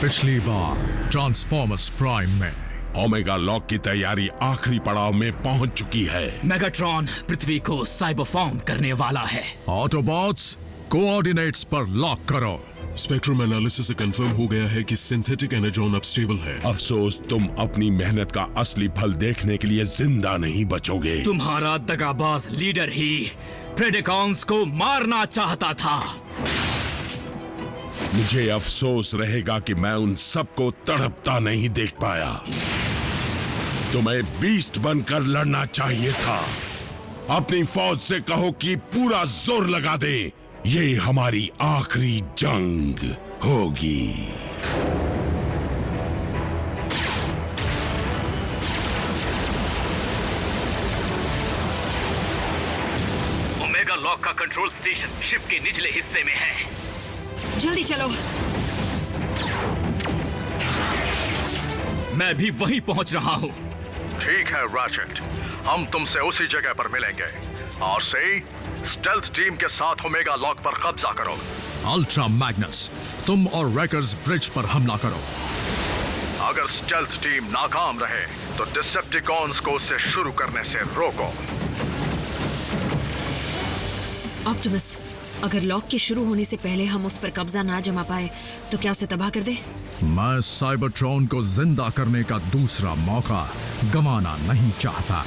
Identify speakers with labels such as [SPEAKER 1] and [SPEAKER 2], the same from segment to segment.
[SPEAKER 1] पिछली बार transformers prime में
[SPEAKER 2] omega lock की तैयारी आखिरी पड़ाव में पहुंच चुकी है।
[SPEAKER 3] मेगाट्रॉन पृथ्वी को साइबर फॉर्म करने वाला है।
[SPEAKER 1] ऑटोबॉट्स कोऑर्डिनेट्स पर लॉक करो।
[SPEAKER 4] स्पेक्ट्रम एनालिसिस से कंफर्म हो गया है कि सिंथेटिक एनर्जॉन अब स्टेबल है।
[SPEAKER 2] अफसोस तुम अपनी मेहनत का असली फल देखने के लिए जिंदा नहीं बचोगे।
[SPEAKER 3] तुम्हारा दगाबाज लीडर ही प्रेडिकॉन्स को मारना चाहता था।
[SPEAKER 2] मुझे अफसोस रहेगा कि मैं उन सबको तड़पता नहीं देख पाया। तुम्हें बीस्ट बनकर लड़ना चाहिए था। अपनी फौज से कहो कि पूरा जोर लगा दे। ये हमारी आखिरी जंग होगी।
[SPEAKER 3] ओमेगा लॉक का कंट्रोल स्टेशन शिप के निचले हिस्से में है।
[SPEAKER 5] जल्दी चलो।
[SPEAKER 3] मैं भी वहीं पहुंच रहा हूं।
[SPEAKER 6] ठीक है रैचेट, हम तुमसे उसी जगह पर मिलेंगे। और से स्टेल्थ टीम के साथ ओमेगा लॉक पर कब्जा करो।
[SPEAKER 1] अल्ट्रा मैग्नस, तुम और रैकर्स ब्रिज पर हमला करो।
[SPEAKER 6] अगर स्टेल्थ टीम नाकाम रहे तो डिसेप्टिकॉन्स को उसे शुरू करने से रोको।
[SPEAKER 5] ऑप्टिमस, अगर लॉक के शुरू होने से पहले हम उस पर कब्जा ना जमा पाए तो क्या उसे तबाह कर दे?
[SPEAKER 1] मैं साइबरट्रॉन को जिंदा करने का दूसरा मौका गंवाना नहीं चाहता।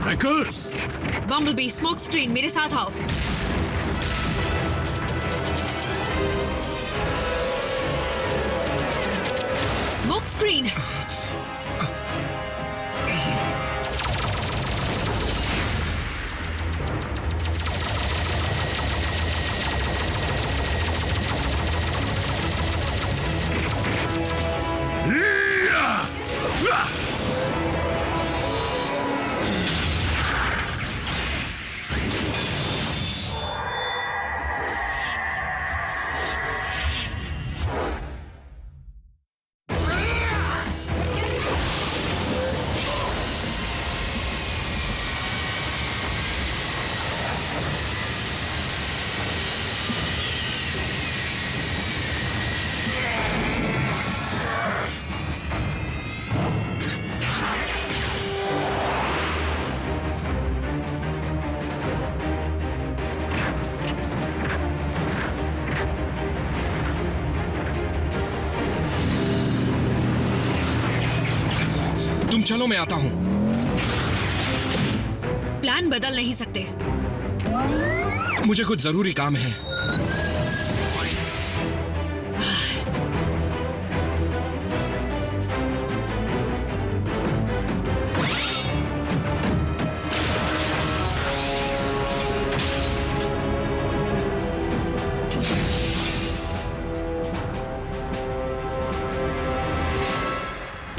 [SPEAKER 3] रैकर्स!
[SPEAKER 5] बम्बलबी, स्मोक स्क्रीन, मेरे साथ आओ। Smoke screen!
[SPEAKER 3] तुम चलो, मैं आता हूं।
[SPEAKER 5] प्लान बदल नहीं सकते।
[SPEAKER 3] मुझे कुछ जरूरी काम है।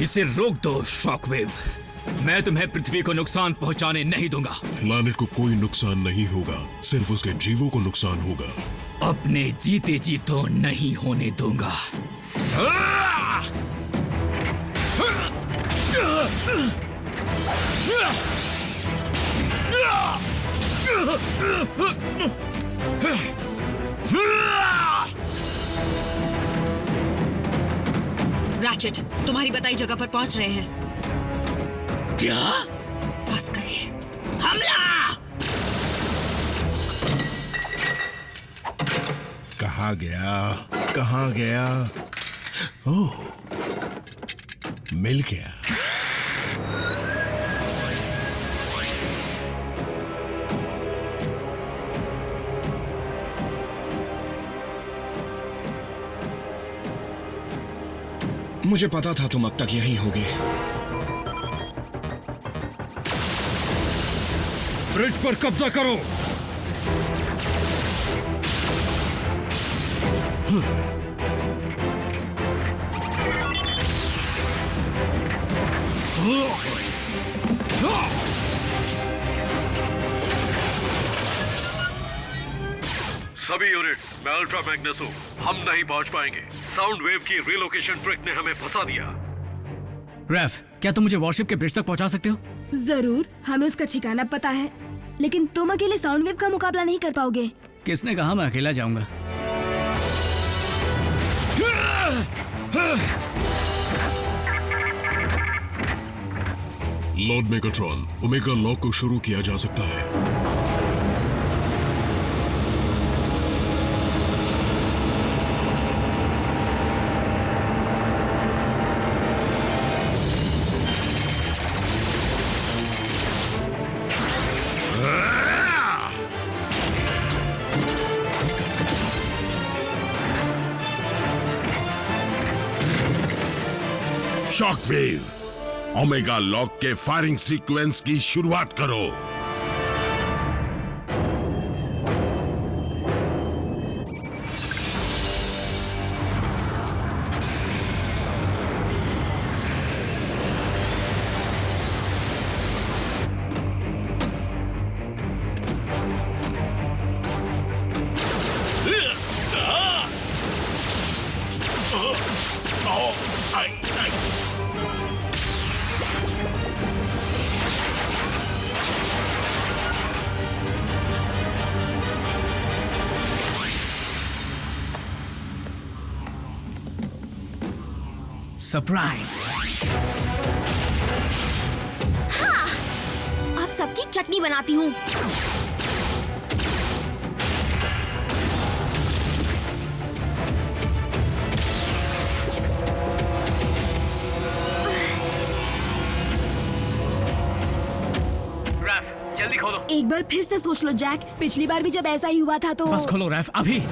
[SPEAKER 3] इसे रोक दो शॉकवेव। मैं तुम्हें पृथ्वी को नुकसान पहुंचाने नहीं दूंगा।
[SPEAKER 4] प्लैनेट को कोई नुकसान नहीं होगा, सिर्फ उसके जीवों को नुकसान होगा।
[SPEAKER 3] अपने जीते जी तो नहीं होने दूंगा।
[SPEAKER 5] रैचेट, तुम्हारी बताई जगह पर पहुंच रहे हैं।
[SPEAKER 3] क्या?
[SPEAKER 5] बस गए।
[SPEAKER 3] हमला!
[SPEAKER 2] कहाँ गया? कहाँ गया? ओह, मिल गया।
[SPEAKER 3] मुझे पता था तुम अब तक यहीं होगे। ब्रिज पर कब्जा करो।
[SPEAKER 7] सभी यूनिट्स, मैं अल्ट्रा मैग्नस हूँ। हम नहीं पहुंच पाएंगे। साउंड वेव की रिलोकेशन ट्रिक ने हमें फंसा दिया।
[SPEAKER 3] रैफ, क्या तुम मुझे वॉरशिप के ब्रिज तक पहुंचा सकते हो?
[SPEAKER 8] जरूर, हमें उसका ठिकाना पता है, लेकिन तुम अकेले साउंड वेव का मुकाबला नहीं कर पाओगे।
[SPEAKER 3] किसने कहा मैं अकेला जाऊंगा?
[SPEAKER 4] लॉर्ड मेगाट्रॉन, ओमेगा लॉक को शुरू किया जा सकता है।
[SPEAKER 2] शॉकवेव, ओमेगा लॉक के फायरिंग सीक्वेंस की शुरुआत करो।
[SPEAKER 3] सरप्राइज।
[SPEAKER 8] हाँ, आप सबकी चटनी बनाती हूँ।
[SPEAKER 3] रैफ, जल्दी खोलो।
[SPEAKER 9] एक बार फिर से सोच लो जैक, पिछली बार भी जब ऐसा ही हुआ था तो।
[SPEAKER 3] बस खोलो रैफ, अभी।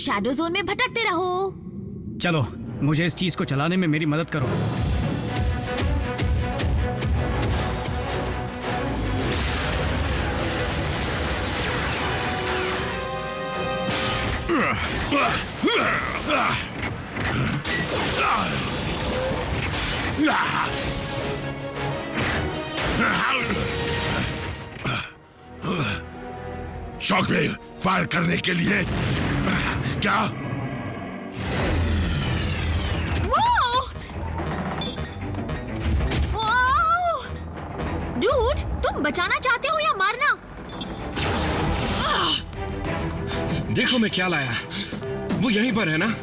[SPEAKER 8] शैडो जोन में भटकते रहो।
[SPEAKER 3] चलो, मुझे इस चीज को चलाने में मेरी मदद करो।
[SPEAKER 2] शॉकवेव फायर करने के लिए क्या?
[SPEAKER 8] डूड, तुम बचाना चाहते हो या मारना?
[SPEAKER 10] देखो मैं क्या लाया, वो यहीं पर है ना?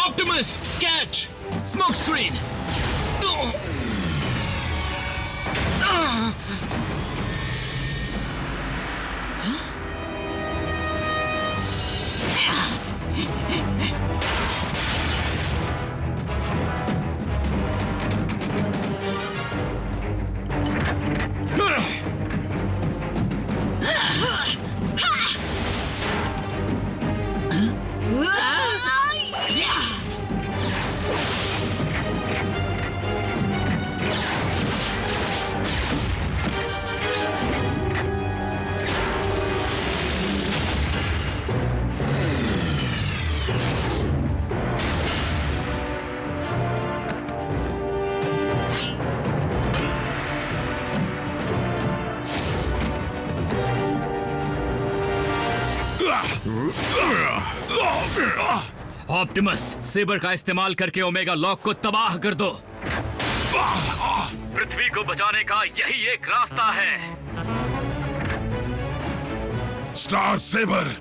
[SPEAKER 3] Optimus, catch! Smoke screen! Optimus, sabre का इस्तेमाल करके ओमेगा लॉक को तबाह कर दो। पृथ्वी को बचाने का यही एक रास्ता है।
[SPEAKER 2] Star sabre.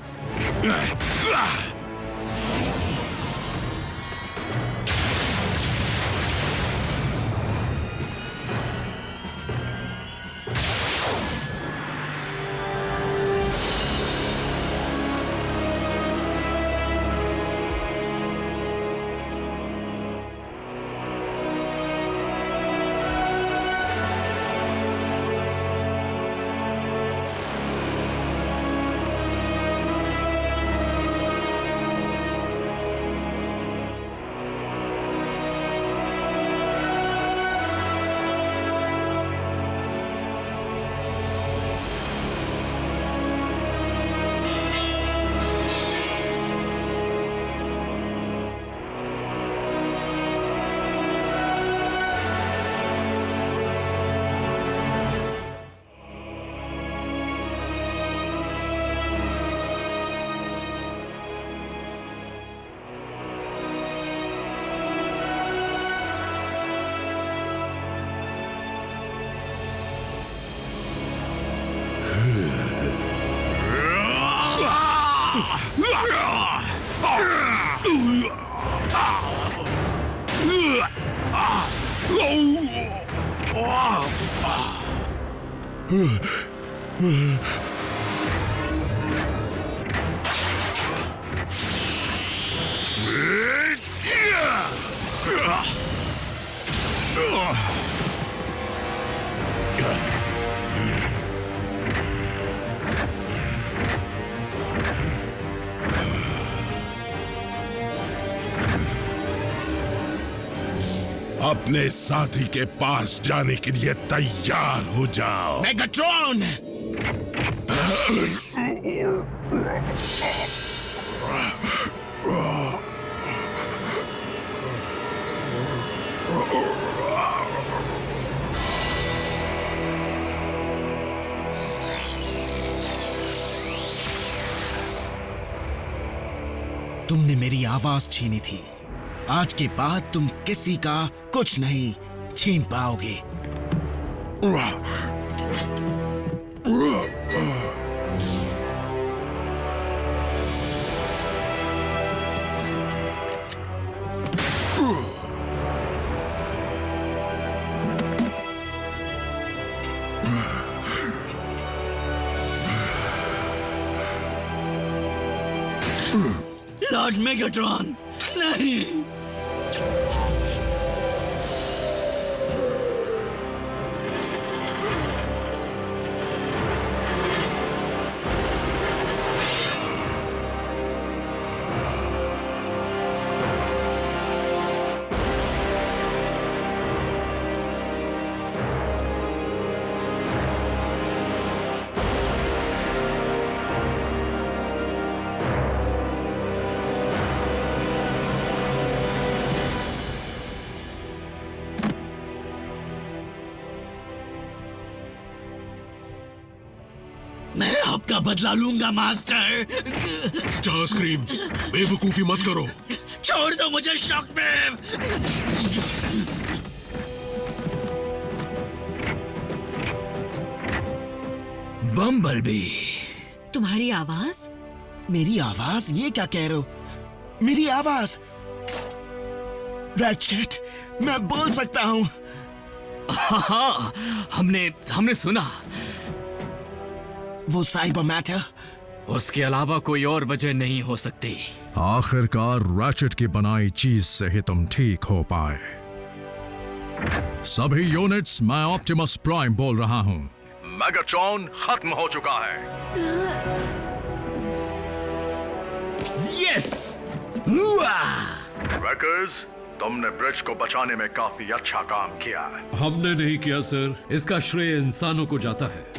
[SPEAKER 2] अपने साथी के पास जाने के लिए तैयार हो जाओ।
[SPEAKER 10] मेगाट्रॉन! तुमने मेरी आवाज छीनी थी। आज के बाद तुम किसी का कुछ नहीं छीन पाओगे। लॉर्ड मेगाट्रॉन, नहीं! मैं आपका बदला लूंगा मास्टर।
[SPEAKER 4] स्टार स्क्रीम, बेवकूफी मत करो।
[SPEAKER 10] छोड़ दो मुझे शॉकवेव।
[SPEAKER 3] बम्बलबी,
[SPEAKER 5] तुम्हारी आवाज?
[SPEAKER 10] मेरी आवाज? ये क्या कह रहे हो? मेरी आवाज? रैचेट, मैं बोल सकता हूं।
[SPEAKER 3] हाँ, हमने सुना।
[SPEAKER 10] वो साइबर मैटर?
[SPEAKER 3] उसके अलावा कोई और वजह नहीं हो सकती।
[SPEAKER 1] आखिरकार रैचेट की बनाई चीज से ही तुम ठीक हो पाए। सभी यूनिट्स, मैं ऑप्टिमस प्राइम बोल रहा हूं।
[SPEAKER 6] मेगाट्रॉन खत्म हो चुका है।
[SPEAKER 3] यस!
[SPEAKER 6] रैकर्स, तुमने ब्रिज को बचाने में काफी अच्छा काम किया।
[SPEAKER 7] हमने नहीं किया सर, इसका श्रेय इंसानों को जाता है।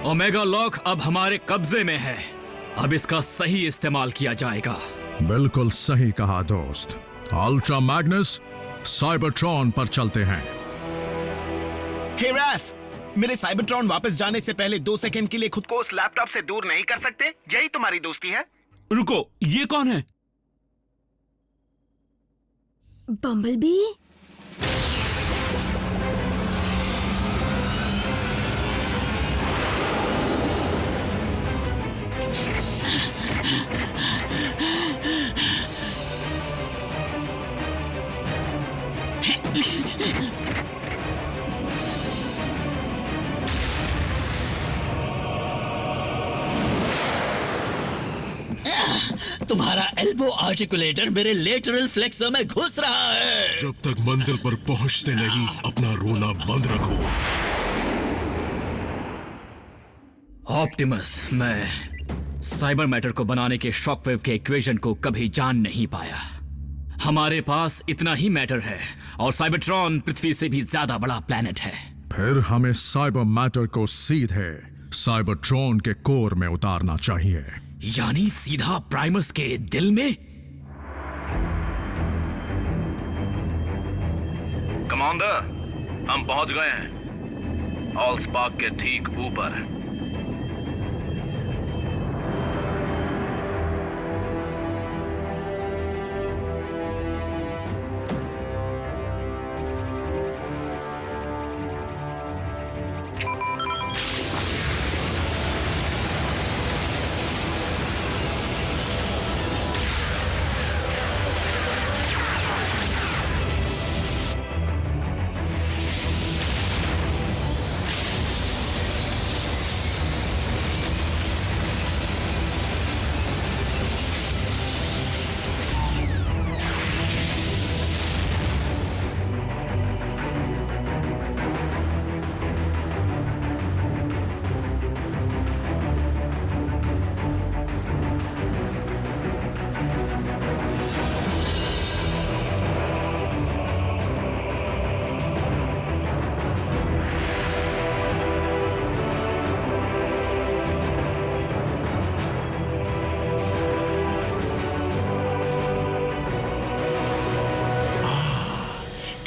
[SPEAKER 3] ओमेगा लॉक अब हमारे कब्जे में है। अब इसका सही इस्तेमाल किया जाएगा।
[SPEAKER 1] बिल्कुल सही कहा दोस्त। अल्ट्रा मैग्नस, साइबरट्रॉन पर चलते हैं।
[SPEAKER 10] हे रैफ, मेरे साइबरट्रॉन वापस जाने से पहले 2 सेकंड के लिए खुद को उस लैपटॉप से दूर नहीं कर सकते? यही तुम्हारी दोस्ती है?
[SPEAKER 7] रुको, ये कौन है?
[SPEAKER 9] बम्बलबी?
[SPEAKER 10] तुम्हारा एल्बो आर्टिकुलेटर मेरे लेटरल फ्लेक्सर में घुस रहा है।
[SPEAKER 4] जब तक मंजिल पर पहुंचते नहीं, अपना रोना बंद रखो।
[SPEAKER 3] ऑप्टिमस, मैं साइबर मैटर को बनाने के शॉकवेव के इक्वेशन को कभी जान नहीं पाया। हमारे पास इतना ही मैटर है और साइबरट्रॉन पृथ्वी से भी ज्यादा बड़ा प्लेनेट है।
[SPEAKER 1] फिर हमें साइबर मैटर को सीधे साइबरट्रॉन के कोर में उतारना चाहिए।
[SPEAKER 3] यानी सीधा प्राइमस के दिल में?
[SPEAKER 6] कमांडर, हम पहुंच गए हैं ऑलस्पार्क के ठीक ऊपर।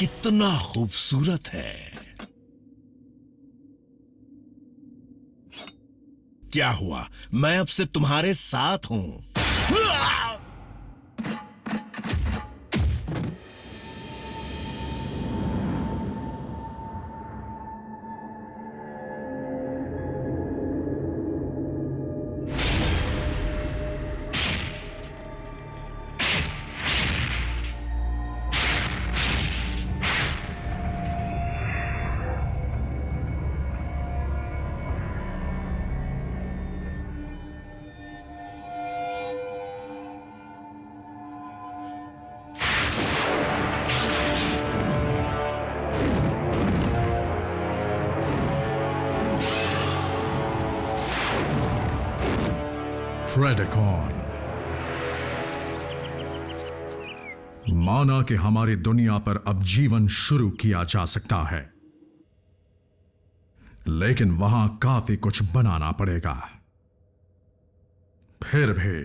[SPEAKER 10] कितना खूबसूरत है। क्या हुआ? मैं अब से तुम्हारे साथ हूं।
[SPEAKER 1] प्रेडेकॉन। माना कि हमारी दुनिया पर अब जीवन शुरू किया जा सकता है, लेकिन वहां काफी कुछ बनाना पड़ेगा। फिर भी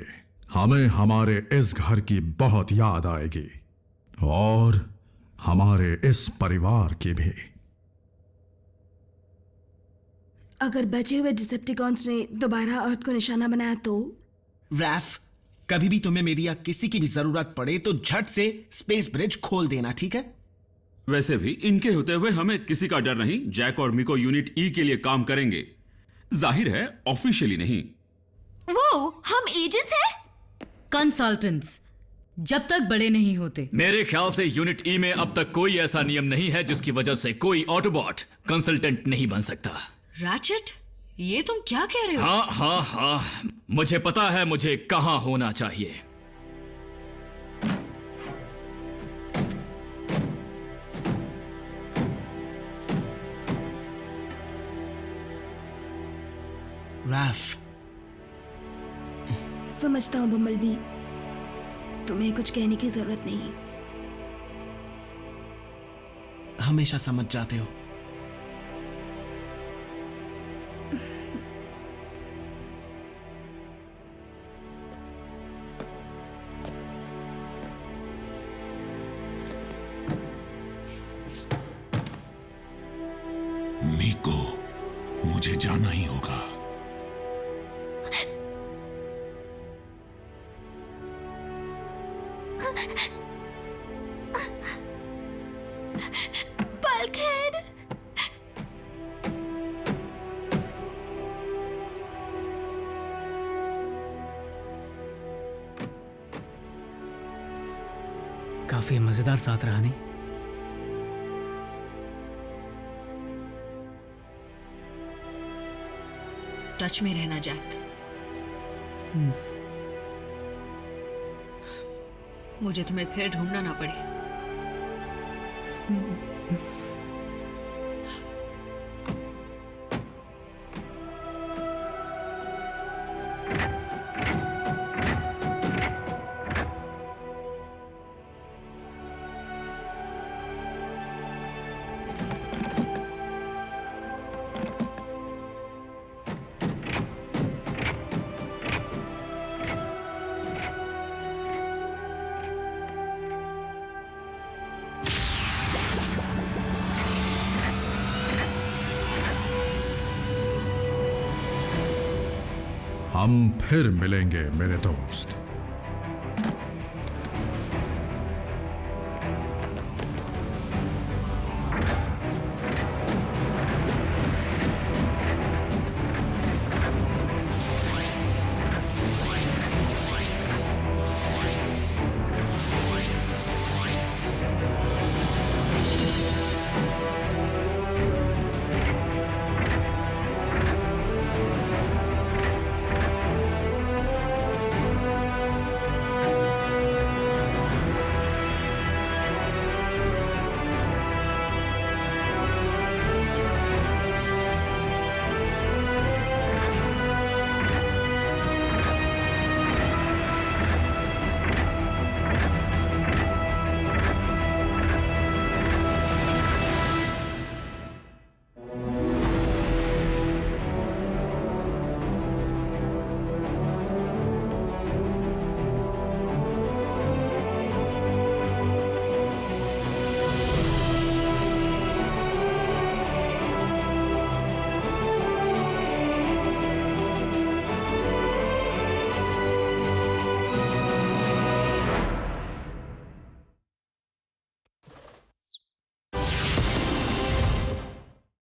[SPEAKER 1] हमें हमारे इस घर की बहुत याद आएगी और हमारे इस परिवार की भी।
[SPEAKER 9] अगर बचे हुए डिसेप्टिकॉन्स ने दोबारा अर्थ को निशाना बनाया तो?
[SPEAKER 10] रैफ, कभी भी तुम्हें मेरी या किसी की भी जरूरत पड़े तो झट से स्पेस ब्रिज खोल देना, ठीक है?
[SPEAKER 11] वैसे भी इनके होते हुए हमें किसी का डर नहीं। जैक और मिको यूनिट ई के लिए काम करेंगे, जाहिर है ऑफिशियली नहीं।
[SPEAKER 8] वो हम एजेंट्स हैं?
[SPEAKER 5] कंसल्टेंट्स, जब तक बड़े नहीं होते।
[SPEAKER 3] मेरे ख्याल से यूनिट ई में अब तक कोई ऐसा नियम नहीं है जिसकी वजह से कोई ऑटोबॉट कंसल्टेंट नहीं बन सकता।
[SPEAKER 5] राचेट, ये तुम क्या कह रहे हो?
[SPEAKER 3] हाँ, मुझे पता है मुझे कहां होना चाहिए।
[SPEAKER 10] रैफ,
[SPEAKER 9] समझता हूं बम्बलबी, तुम्हें कुछ कहने की जरूरत नहीं।
[SPEAKER 10] हमेशा समझ जाते हो।
[SPEAKER 2] मीको, मुझे जाना ही होगा।
[SPEAKER 8] बल्कहेड,
[SPEAKER 10] काफी मजेदार साथ रहा नहीं?
[SPEAKER 5] टच में रहना जैक। मुझे तुम्हें फिर ढूंढना ना पड़े।
[SPEAKER 1] हम फिर मिलेंगे मेरे दोस्त।